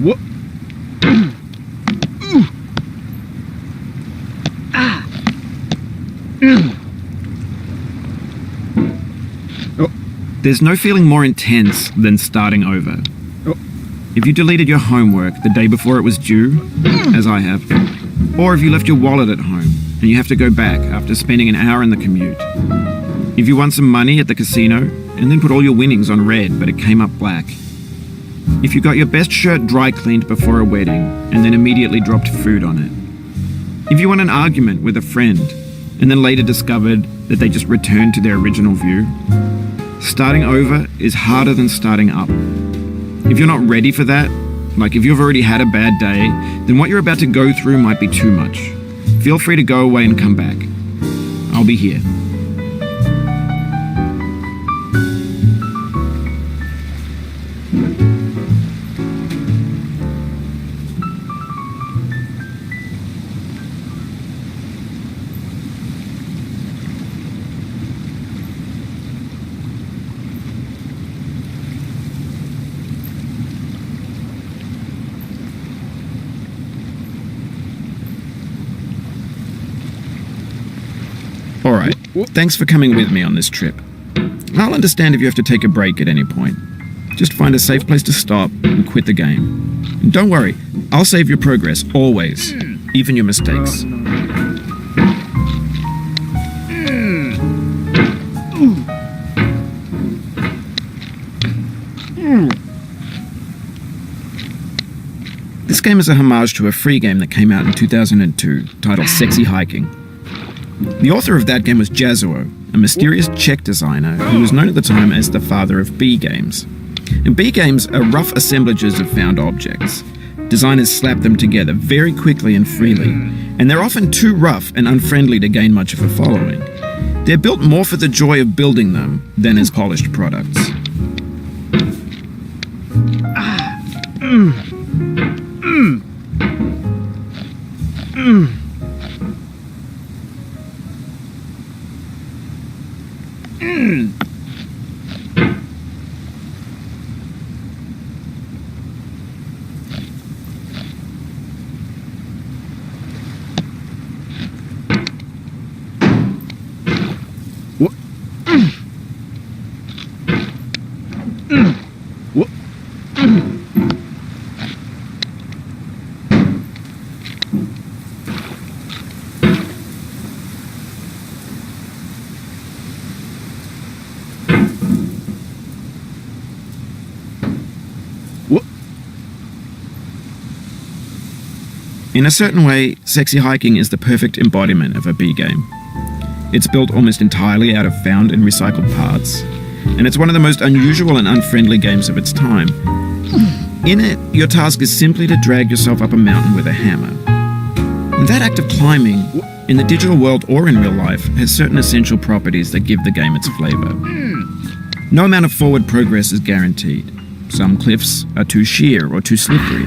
What? There's no feeling more intense than starting over. If you deleted your homework the day before it was due, as I have, or if you left your wallet at home and you have to go back after spending an hour in the commute. If you won some money at the casino and then put all your winnings on red but it came up black. If you got your best shirt dry cleaned before a wedding and then immediately dropped food on it. If you won an argument with a friend and then later discovered that they just returned to their original view. Starting over is harder than starting up. If you're not ready for that, like if you've already had a bad day, then what you're about to go through might be too much. Feel free to go away and come back. I'll be here. Alright, thanks for coming with me on this trip. I'll understand if you have to take a break at any point. Just find a safe place to stop and quit the game. And don't worry, I'll save your progress, always, even your mistakes. This game is a homage to a free game that came out in 2002, titled Sexy Hiking. The author of that game was Jazuo, a mysterious Czech designer who was known at the time as the father of B games. And B games are rough assemblages of found objects. Designers slap them together very quickly and freely, and they're often too rough and unfriendly to gain much of a following. They're built more for the joy of building them than as polished products. In a certain way, Sexy Hiking is the perfect embodiment of a B game. It's built almost entirely out of found and recycled parts, and it's one of the most unusual and unfriendly games of its time. In it, your task is simply to drag yourself up a mountain with a hammer. And that act of climbing, in the digital world or in real life, has certain essential properties that give the game its flavor. No amount of forward progress is guaranteed. Some cliffs are too sheer or too slippery.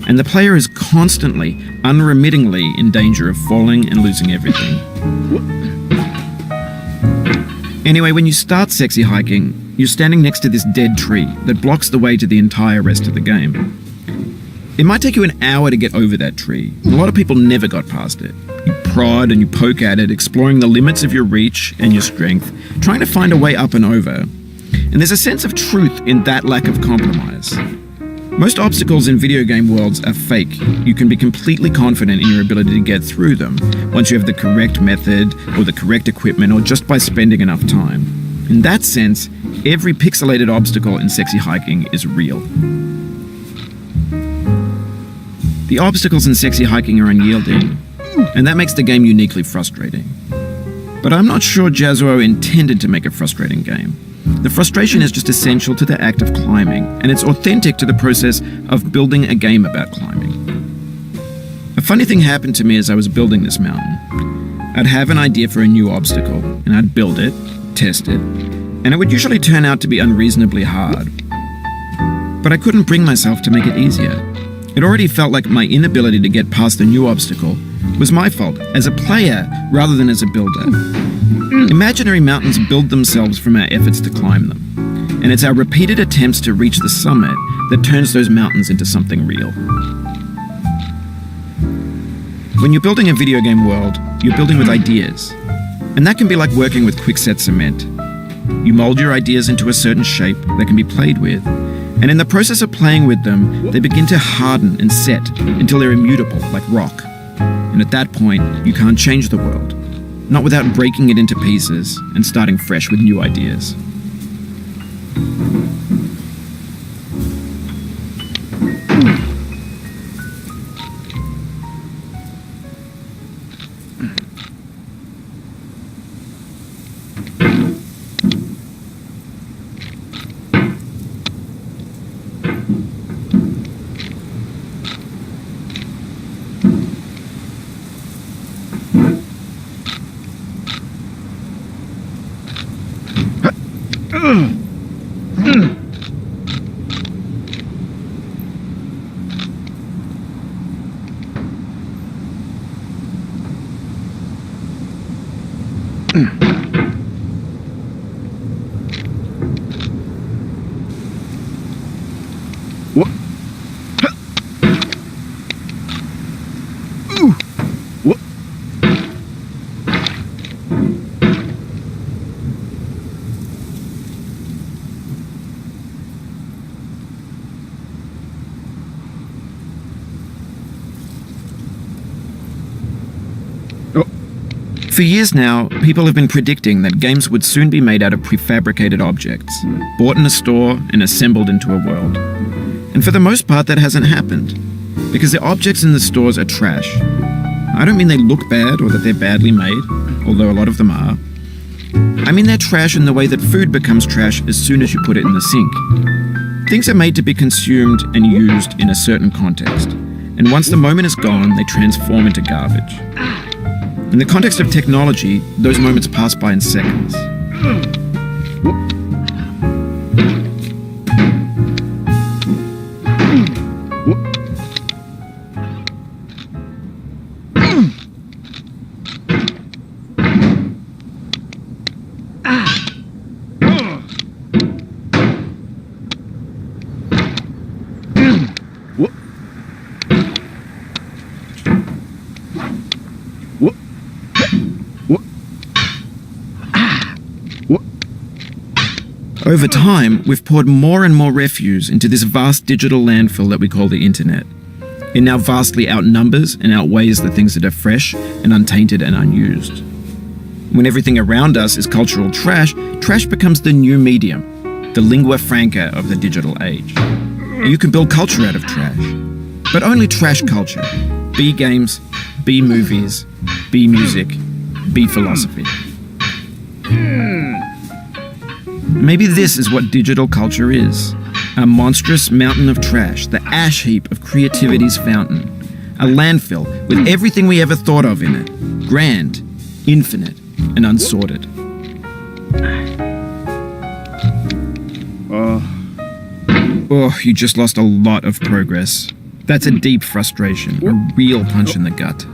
And the player is constantly, unremittingly in danger of falling and losing everything. Anyway, when you start Sexy Hiking, you're standing next to this dead tree that blocks the way to the entire rest of the game. It might take you an hour to get over that tree. A lot of people never got past it. You prod and you poke at it, exploring the limits of your reach and your strength, trying to find a way up and over. And there's a sense of truth in that lack of compromise. Most obstacles in video game worlds are fake. You can be completely confident in your ability to get through them once you have the correct method or the correct equipment or just by spending enough time. In that sense, every pixelated obstacle in Sexy Hiking is real. The obstacles in Sexy Hiking are unyielding, and that makes the game uniquely frustrating. But I'm not sure Jazuo intended to make a frustrating game. The frustration is just essential to the act of climbing, and it's authentic to the process of building a game about climbing. A funny thing happened to me as I was building this mountain. I'd have an idea for a new obstacle, and I'd build it, test it, and it would usually turn out to be unreasonably hard. But I couldn't bring myself to make it easier. It already felt like my inability to get past the new obstacle was my fault as a player rather than as a builder. Imaginary mountains build themselves from our efforts to climb them. And it's our repeated attempts to reach the summit that turns those mountains into something real. When you're building a video game world, you're building with ideas. And that can be like working with quickset cement. You mold your ideas into a certain shape that can be played with, and in the process of playing with them, they begin to harden and set until they're immutable, like rock. And at that point, you can't change the world, not without breaking it into pieces and starting fresh with new ideas. For years now, people have been predicting that games would soon be made out of prefabricated objects, bought in a store and assembled into a world. And for the most part, that hasn't happened, because the objects in the stores are trash. I don't mean they look bad or that they're badly made, although a lot of them are. I mean they're trash in the way that food becomes trash as soon as you put it in the sink. Things are made to be consumed and used in a certain context, and once the moment is gone, they transform into garbage. In the context of technology, those moments pass by in seconds. Over time, we've poured more and more refuse into this vast digital landfill that we call the internet. It now vastly outnumbers and outweighs the things that are fresh and untainted and unused. When everything around us is cultural trash, trash becomes the new medium, the lingua franca of the digital age. You can build culture out of trash, but only trash culture. B games, B movies, B music, B philosophy. Maybe this is what digital culture is. A monstrous mountain of trash, the ash heap of creativity's fountain. A landfill with everything we ever thought of in it. Grand, infinite, and unsorted. Oh, you just lost a lot of progress. That's a deep frustration, a real punch in the gut.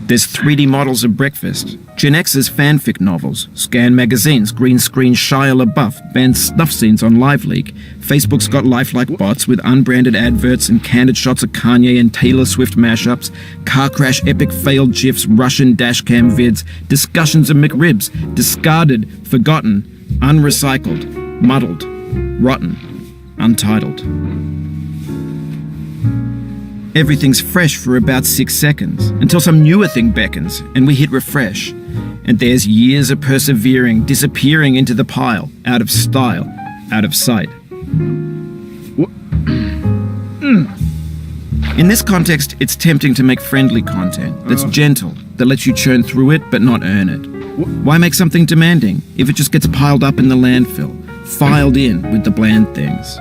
There's 3D models of breakfast, Gen X's fanfic novels, scan magazines, green screen Shia LaBeouf, banned snuff scenes on LiveLeak. Facebook's got lifelike bots with unbranded adverts and candid shots of Kanye and Taylor Swift mashups, car crash epic failed GIFs, Russian dashcam vids, discussions of McRibs, discarded, forgotten, unrecycled, muddled, rotten, untitled. Everything's fresh for about 6 seconds, until some newer thing beckons, and we hit refresh. And there's years of persevering disappearing into the pile, out of style, out of sight. In this context, it's tempting to make friendly content that's gentle, that lets you churn through it but not earn it. Why make something demanding if it just gets piled up in the landfill, filed in with the bland things?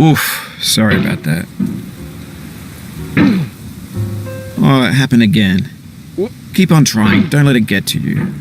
Oof, sorry about that. Oh, it happened again. Keep on trying, don't let it get to you.